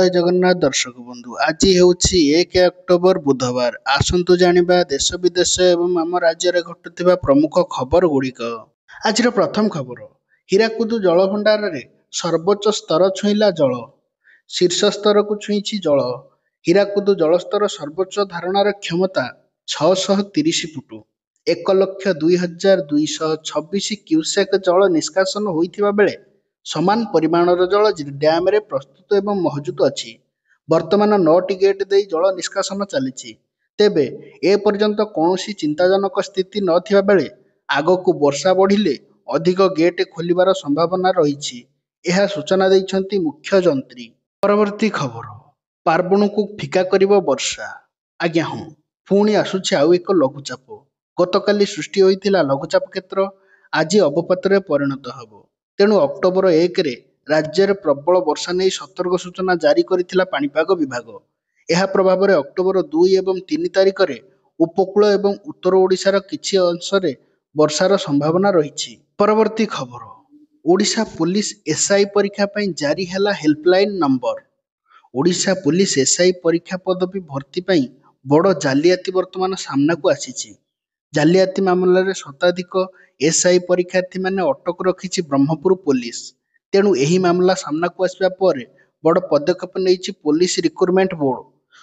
जय जगन्नाथ दर्शक बंधु आज हेउछि 1 अक्टोबर बुधवार आसंतु जानिबा देश विदेश एवं आम राज्य रे घटुथिबा प्रमुख खबर गुड़िक। आज प्रथम खबर हीराकुद जलभंडार रे सर्वोच्च स्तर छुईला जल शीर्ष स्तर को छुईछि जल। हीराकुद जलस्तर सर्वोच्च धारणार क्षमता 630 फुट 1,02,226 क्यूसेक जल निष्कासन होइथिबा बेले समान परिमाणर जल डैम रे प्रस्तुत एवं महजूद अछि। वर्तमान 9टी गेट दे जल निष्कासन चली तेबे ए पर्यंत कौनसी चिंताजनक स्थिति नथिबा बेले आगकू वर्षा बढ़िले अधिक गेट खोलिबार संभावना रही यह सूचना दैछंती मुख्य जंत्री। परवर्ती खबर पार्वण को फिका करिबो वर्षा। आज्ञा हाँ पुणी आसुछि आउ एक लघुचाप। गतकाली सृष्टि होइथिला लघुचाप क्षेत्र आज अवपातरे परिणत हबो। तेणु अक्टोबर 1 रे राज्य में प्रबल वर्षा नहीं सतर्क सूचना जारी करिथिला पाणीपाग विभाग। यह प्रभाव में अक्टोबर 2 एवं 3 तारिख में उपकूल एवं उत्तर ओडिशार किछि अंश में वर्षार संभावना रही। परवर्ती खबर ओडिशा पुलिस एसआई परीक्षा पई जारी हैला helpline number. Odisha police SI परीक्षा पदवी भर्ती पई बड़ जालियाती वर्तमान सामना को आसीछि। जालियाती मामला रे शताधिक एसआई परीक्षार्थी माने अटक रखिछि ब्रह्मपुर पुलिस। तेणु यही मामला सामना को आसवा पर बड़ पदक्षेप नहीं पुलिस रिक्रुटमेंट बोर्ड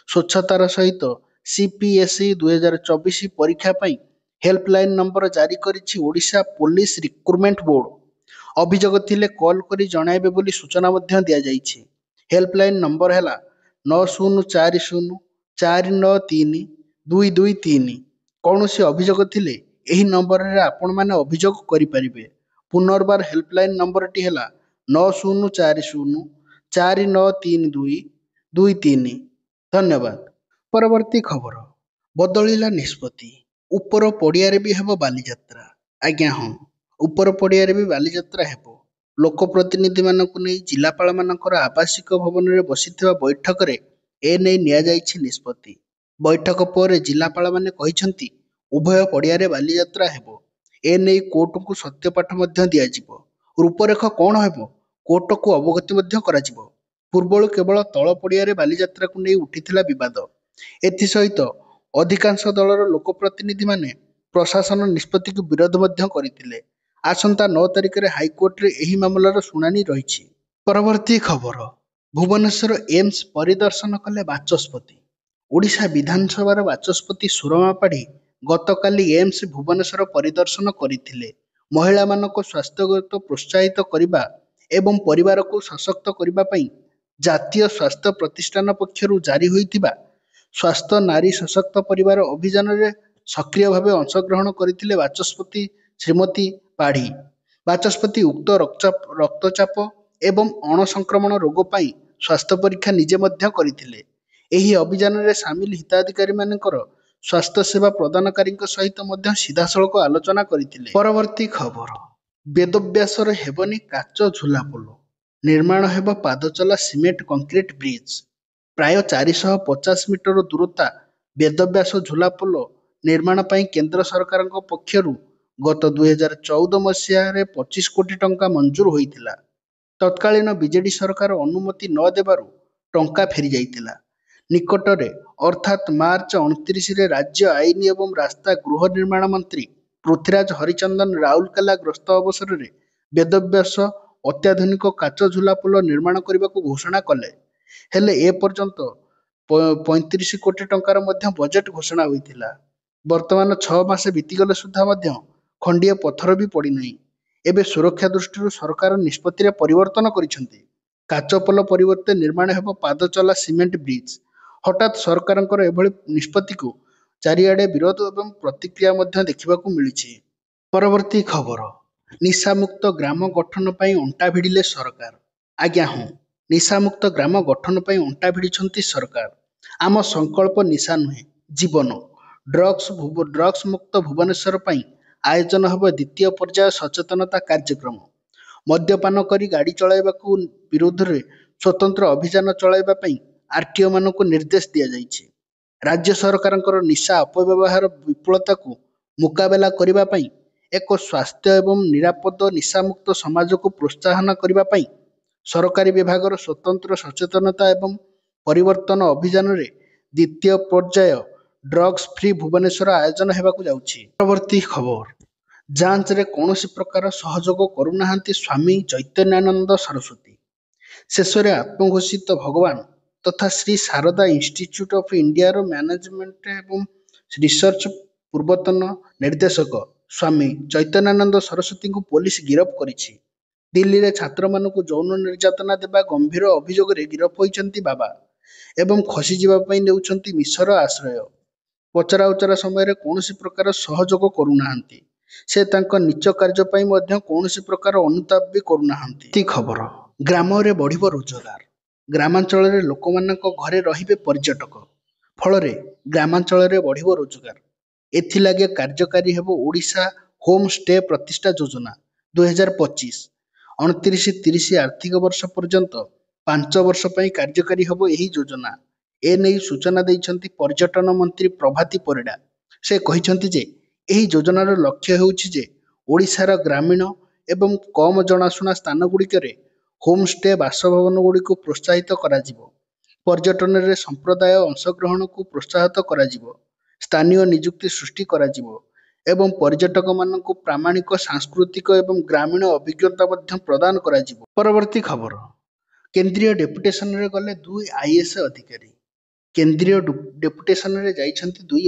स्वच्छतार सहित सीपीएसई 2024 परीक्षा पई हेल्पलाइन नंबर जारी करिछि ओडिशा पुलिस रिक्रुटमेंट बोर्ड। अभियोग थिले कॉल करी जणाइबे बोली सूचना मध्य दिया जाइछि। हेल्पलाइन नंबर हैला 9040 493 223। कौनसी अभियोग थिले एही नंबर रे आपण माने अभियोग करि परिबे। पुनर्बार हेल्पलाइन नंबर टी हैला 9040 4932 23। धन्यवाद। परवर्ती खबर बदलिला निष्पत्ति ऊपर पड़िया रे भी हेबो बालीजात्रा। आज्ञा हाँ ऊपर पड़िया रे भी बालीजात्रा हेबो। लोकप्रतिनिधि मानकु नै जिलापाल मानकर आवासिक भवन रे बसिथिबा बैठक रे ए नै निया जाइछि निष्पत्ति। बैठक पर जिलापाल माने कहिसंती उभय पड़िया रे बालीजात्रा हेबो। ए नै कोर्ट को सत्यपाठ मध्य दिया जिवो। रूपरेख कौन हेबो कोर्ट को अवगति मध्य करा जिवो। पूर्वळु केवल तळ पड़िया रे बालीजात्रा को नै उठिथिला विवाद। एथि सहित अधिकांश दलर लोकप्रतिनिधि माने प्रशासन निष्पत्ति को विरोध मध्य करिथिले। आसंता 9 तारिख रे हाईकोर्ट रे एही मामलार शुणानी रहिछि। परवर्ती खबर भुवनेश्वर एम्स परिदर्शन कले बाचस्पति। ओडिशा विधानसभार बाचस्पति सुरमा पाढ़ी गतकाली एम्स भुवनेश्वर परिदर्शन करथिले। महिला मानक स्वास्थ्यगत प्रोत्साहित करिबा एवं परिवार को सशक्त करिबा पई जातीय स्वास्थ्य प्रतिष्ठान पक्षरु जारी होइतिबा स्वास्थ्य नारी सशक्त परिवार अभियान रे सक्रिय भावे अंशग्रहण करथिले बाचस्पति श्रीमती पाढ़ी। बाचस्पति उक्त रक्तचाप एवं अणसंक्रमण रोग पई स्वास्थ्य परीक्षा निजे मध्य करथिले। एही अभियान रे शामिल हिताधिकारी मानकर स्वास्थ्य सेवा प्रदानकारी सहित मध्य सीधासलख आलोचना करथिले। परवर्ती खबर वेदव्यासर हेबनी काच झुला पोल निर्माण हेब पादचला सीमेंट कंक्रीट ब्रिज। प्राय 450 मीटर दूरता वेदव्यास झुला पोल निर्माण पई केंद्र सरकार पक्षरु गत 2014 मसीहा रे 25 कोटी टंका मंजूर होइतिला। तत्कालीन बीजेडी सरकार अनुमति न देबारु टंका फेरी जाइतिला। निकटरे अर्थात मार्च 29 रे राज्य आईन एवं रास्ता गृह निर्माण मंत्री पृथ्वीराज हरिचंदन राउरकेला ग्रस्त अवसर रे वेदव्यास अत्याधुनिक काच झुला पोल निर्माण करने को घोषणा कले। हेले ए पर्यंत 35 कोटी टंकार मध्य बजेट घोषणा होइतिला। वर्तमान 6 मास बीतीगले सुधा मध्य खंडीय पत्थर भी पड़ी नहीं। एबे सुरक्षा दृष्टि सरकार निष्पत्ति रे परिवर्तन करिसेंती। काच पोल परिवर्ते निर्माण हेब पादचला सीमेंट ब्रिज। हठात सरकारंकर एभली निष्पत्ति को चारिआडे विरोध एवं प्रतिक्रिया मध्य देखिबाकू मिलिछि। परवर्ती खबर निशामुक्त ग्राम गठन पई अंटा भिड़िले सरकार। आज्ञा हाँ निशामुक्त ग्राम गठन पई अंटा भिड़िछंती सरकार। आम संकल्प निशा नुहे जीवन। ड्रग्स मुक्त भुवनेश्वर पई आयोजन हब द्वितीय पर्याय सचेतनता कार्यक्रम। मद्यपान करी गाड़ी चलाइबाकू विरोध रे स्वतंत्र अभियान चलाइबा पई आरटीओ मानकू निर्देश दिया जाइछि। राज्य सरकारंकर निशा अपव्यवहार विपुलता को मुकाबला करिबा पई एक स्वास्थ्य एवं निरापद निशामुक्त समाज को प्रोत्साहन करिबा पई सरकारी विभागर स्वतंत्र सचेतनता एवं ପରିବର୍ତ୍ତନ ଅଭିଯାନରେ ଦ୍ୱିତୀୟ ପର୍ଯ୍ୟାୟ ଡ୍ରଗ୍ସ ଫ୍ରି ଭୁବନେଶ୍ୱର ଆୟୋଜନ ହେବାକୁ ଯାଉଛି। ପରବର୍ତ୍ତୀ ଖବର, ଯାଞ୍ଚରେ କୌଣସି ପ୍ରକାର ସହଯୋଗ କରୁନାହାନ୍ତି ସ୍ୱାମୀ ଚୈତନ୍ୟାନନ୍ଦ ସରସ୍ୱତୀ। ଶେଷରେ ଆତ୍ମଘୋଷିତ ଭଗବାନ ତଥା ଶ୍ରୀ ଶାରଦା ଇନଷ୍ଟିଚ୍ୟୁଟ୍ ଅଫ୍ ଇଣ୍ଡିଆର ମ୍ୟାନେଜମେଣ୍ଟ ଏବଂ ରିସର୍ଚ୍ଚ ପୂର୍ବତନ ନିର୍ଦ୍ଦେଶକ ସ୍ୱାମୀ ଚୈତନ୍ୟାନନ୍ଦ ସରସ୍ୱତୀଙ୍କୁ ପୋଲିସ ଗିରଫ କରିଛି। ଦିଲ୍ଲୀରେ ଛାତ୍ରମାନଙ୍କୁ ଯୌନ ନିର୍ଯାତନା ଦେବା ଗମ୍ଭୀର ଅଭିଯୋଗରେ ଗିରଫ ହୋଇଛନ୍ତି ବାବା ଏବଂ ଖସିଯିବା ପାଇଁ ନେଉଛନ୍ତି ମିଶର ଆଶ୍ରୟ। ପଚରାଉଚରା ସମୟରେ କୌଣସି ପ୍ରକାର ସହଯୋଗ କରୁନାହାନ୍ତି। ସେ ତାଙ୍କ ନିଜ କାର୍ଯ୍ୟ ପାଇଁ ମଧ୍ୟ କୌଣସି ପ୍ରକାର ଅନୁତାପ ବି କରୁନାହାନ୍ତି। ଖବର, ଗ୍ରାମରେ ବଢ଼ିବ ରୋଜଗାର। ଗ୍ରାମାଞ୍ଚଳରେ ଲୋକମାନଙ୍କ ଘରେ ରହିବେ ପର୍ଯ୍ୟଟକ। ଫଳରେ ଗ୍ରାମାଞ୍ଚଳରେ ବଢ଼ିବ ରୋଜଗାର। ଏଥିଲାଗି କାର୍ଯ୍ୟକାରୀ ହେବ ଓଡ଼ିଶା ହୋମ୍ ଷ୍ଟେ ପ୍ରତିଷ୍ଠା ଯୋଜନା 2025। 29-30 ଆର୍ଥିକ ବର୍ଷ ପର୍ଯ୍ୟନ୍ତ 5 ବର୍ଷ ପାଇଁ କାର୍ଯ୍ୟକାରୀ ହେବ ଏହି ଯୋଜନା। ଏନେଇ ସୂଚନା ଦେଇଛନ୍ତି ପର୍ଯ୍ୟଟନ ମନ୍ତ୍ରୀ ପ୍ରଭାତୀ ପରିଡ଼ା। ସେ କହିଛନ୍ତି ଯେ ଏହି ଯୋଜନାର ଲକ୍ଷ୍ୟ ହେଉଛି ଯେ ଓଡ଼ିଶାର ଗ୍ରାମୀଣ ଏବଂ କମ୍ ଜଣାଶୁଣା ସ୍ଥାନଗୁଡ଼ିକରେ ହୋମ୍ ଷ୍ଟେ ବାସଭବନଗୁଡ଼ିକୁ ପ୍ରୋତ୍ସାହିତ କରାଯିବ। ପର୍ଯ୍ୟଟନରେ ସମ୍ପ୍ରଦାୟ ଅଂଶଗ୍ରହଣକୁ ପ୍ରୋତ୍ସାହିତ କରାଯିବ। ସ୍ଥାନୀୟ ନିଯୁକ୍ତି ସୃଷ୍ଟି କରାଯିବ ଏବଂ ପର୍ଯ୍ୟଟକମାନଙ୍କୁ ପ୍ରାମାଣିକ ସାଂସ୍କୃତିକ ଏବଂ ଗ୍ରାମୀଣ ଅଭିଜ୍ଞତା ମଧ୍ୟ ପ୍ରଦାନ କରାଯିବ। ପରବର୍ତ୍ତୀ ଖବର, କେନ୍ଦ୍ରୀୟ ଡେପୁଟେସନରେ ଗଲେ 2 IAS ଅଧିକାରୀ। କେନ୍ଦ୍ରୀୟ ଡେପୁଟେସନରେ ଯାଇଛନ୍ତି 2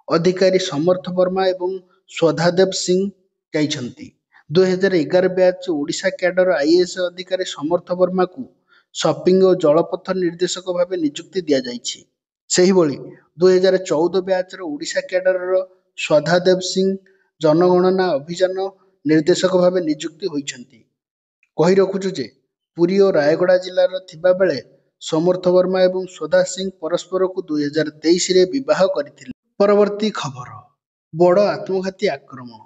ଅଧିକାରୀ ସମର୍ଥ ବର୍ମା ଏବଂ ସ୍ୱଧାଦେବ ସିଂ ଯାଇଛନ୍ତି। 2011 ବ୍ୟାଚ୍ ଓଡ଼ିଶା କ୍ୟାଡର IAS ଅଧିକାରୀ ସମର୍ଥ ବର୍ମାକୁ ସପିଂ ଓ ଜଳପଥ ନିର୍ଦ୍ଦେଶକ ଭାବେ ନିଯୁକ୍ତି ଦିଆଯାଇଛି। ସେହିଭଳି 2014 ବ୍ୟାଚ୍ର ଓଡ଼ିଶା କ୍ୟାଡରର ସ୍ୱଧାଦେବ ସିଂ ଜନଗଣନା ଅଭିଯାନ ନିର୍ଦ୍ଦେଶକ ଭାବେ ନିଯୁକ୍ତି ହୋଇଛନ୍ତି। କହି ରଖୁଛୁ ଯେ ପୁରୀ ଓ ରାୟଗଡ଼ା ଜିଲ୍ଲାର ଥିବାବେଳେ ସମର୍ଥ ବର୍ମା ଏବଂ ସ୍ୱଧା ସିଂ ପରସ୍ପରକୁ 2023ରେ ବିବାହ କରିଥିଲେ। ପରବର୍ତ୍ତୀ ଖବର, ବଡ଼ ଆତ୍ମଘାତୀ ଆକ୍ରମଣ।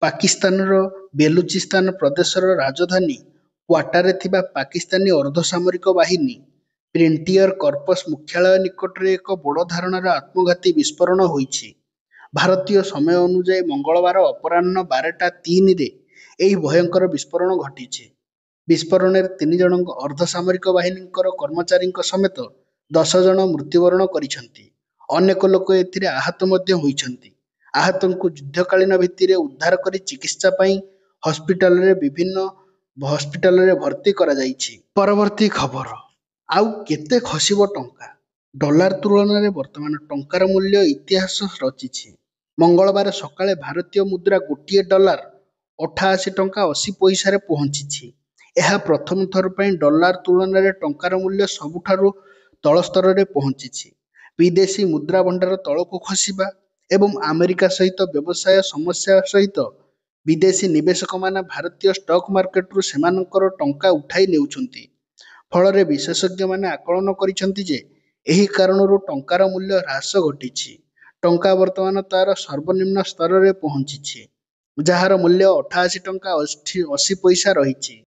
ପାକିସ୍ତାନର ବେଲୁଚିସ୍ତାନ ପ୍ରଦେଶର ରାଜଧାନୀ କ୍ୱାଟାରେ ଥିବା ପାକିସ୍ତାନୀ ଅର୍ଦ୍ଧସାମରିକ ବାହିନୀ ଫ୍ରଣ୍ଟିୟର କର୍ପସ ମୁଖ୍ୟାଳୟ ନିକଟରେ ଏକ ବଡ଼ ଧରଣର ଆତ୍ମଘାତୀ ବିସ୍ଫୋରଣ ହୋଇଛି। ଭାରତୀୟ ସମୟ ଅନୁଯାୟୀ ମଙ୍ଗଳବାର ଅପରାହ୍ନ 12:03ରେ ଏହି ଭୟଙ୍କର ବିସ୍ଫୋରଣ ଘଟିଛି। ବିସ୍ଫୋରଣରେ 3 ଜଣ ଅର୍ଦ୍ଧସାମରିକ ବାହିନୀଙ୍କର କର୍ମଚାରୀଙ୍କ ସମେତ 10 ଜଣ ମୃତ୍ୟୁବରଣ କରିଛନ୍ତି। ଅନେକ ଲୋକ ଏଥିରେ ଆହତ ମଧ୍ୟ ହୋଇଛନ୍ତି। ଆହତଙ୍କୁ ଯୁଦ୍ଧକାଳୀନ ଭିତ୍ତିରେ ଉଦ୍ଧାର କରି ଚିକିତ୍ସା ପାଇଁ ବିଭିନ୍ନ ହସ୍ପିଟାଲରେ ଭର୍ତ୍ତି କରାଯାଇଛି। ପରବର୍ତ୍ତୀ ଖବର, ଆଉ କେତେ ଖସିବ ଟଙ୍କା? ଡଲାର ତୁଳନାରେ ବର୍ତ୍ତମାନ ଟଙ୍କାର ମୂଲ୍ୟ ଇତିହାସ ରଚିଛି। ମଙ୍ଗଳବାର ସକାଳେ ଭାରତୀୟ ମୁଦ୍ରା ଗୋଟିଏ ଡଲାର 88 ଟଙ୍କା 80 ପଇସାରେ ପହଞ୍ଚିଛି। ଏହା ପ୍ରଥମ ଥର ପାଇଁ ଡଲାର ତୁଳନାରେ ଟଙ୍କାର ମୂଲ୍ୟ ସବୁଠାରୁ ତଳ ସ୍ତରରେ ପହଞ୍ଚିଛି। ବିଦେଶୀ ମୁଦ୍ରା ଭଣ୍ଡାର ତଳକୁ ଖସିବା ଏବଂ ଆମେରିକା ସହିତ ବ୍ୟବସାୟ ସମସ୍ୟା ସହିତ ବିଦେଶୀ ନିବେଶକମାନେ ଭାରତୀୟ ଷ୍ଟକ୍ ମାର୍କେଟରୁ ସେମାନଙ୍କର ଟଙ୍କା ଉଠାଇ ନେଉଛନ୍ତି। ଫଳରେ ବିଶେଷଜ୍ଞମାନେ ଆକଳନ କରିଛନ୍ତି ଯେ ଏହି କାରଣରୁ ଟଙ୍କାର ମୂଲ୍ୟ ହ୍ରାସ ଘଟିଛି। ଟଙ୍କା ବର୍ତ୍ତମାନ ତାର ସର୍ବନିମ୍ନ ସ୍ତରରେ ପହଞ୍ଚିଛି, ଯାହାର ମୂଲ୍ୟ 88 ଟଙ୍କା 80 ପଇସା ରହିଛି।